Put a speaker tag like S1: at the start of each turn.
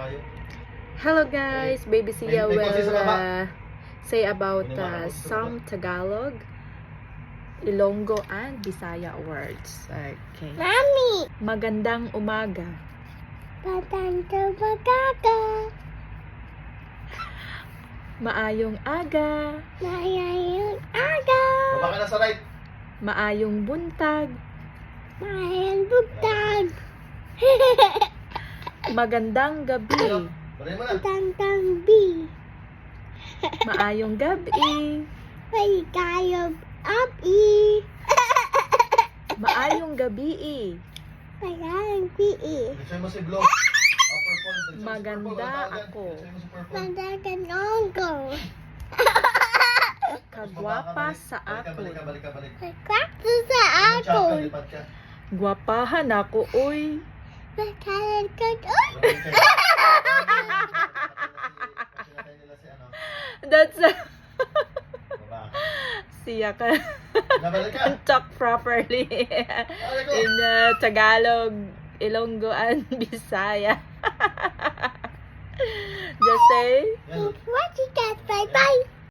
S1: kayo.
S2: Hello guys, Baby Sia
S1: May
S2: will
S1: kasi sa baba.
S2: say about some Tagalog, Ilonggo, and Bisaya words. Okay.
S3: Mami!
S2: Magandang umaga.
S3: Patanta magaga.
S2: Maayong aga.
S3: Mayayong aga.
S1: Baba ka na sa right.
S2: Maayong buntag.
S3: Mayayong bugtag.
S2: Magandang gabi.
S1: Balik mo na.
S3: Tantang B.
S2: Maayong gabi.
S3: May kayong up-i.
S2: Maayong gabi.
S3: Mayayong P.E.
S1: Picture mo si Blue. Purple. Picture mo si
S2: Maganda
S1: purple. Ang tawag yan.
S2: ako.
S1: Picture mo si purple.
S3: Mandagan ongo.
S2: Kagwapa sa
S1: Balik ka,
S2: akon.
S1: balik ka.
S3: Nagkwakto sa
S1: Lipat ka,
S3: ako.
S1: lipat ka.
S2: Gwapahan ako, uy.
S3: Nagkalan ka doon.
S1: Sinatay nila si ano.
S2: That's
S1: Baba.
S2: siya ka.
S1: Nabalik ka.
S2: Talk properly
S1: Balik ko.
S2: in Tagalog, Ilonggo, and Bisaya. Just say
S1: Yan.
S3: What you got? Bye-bye.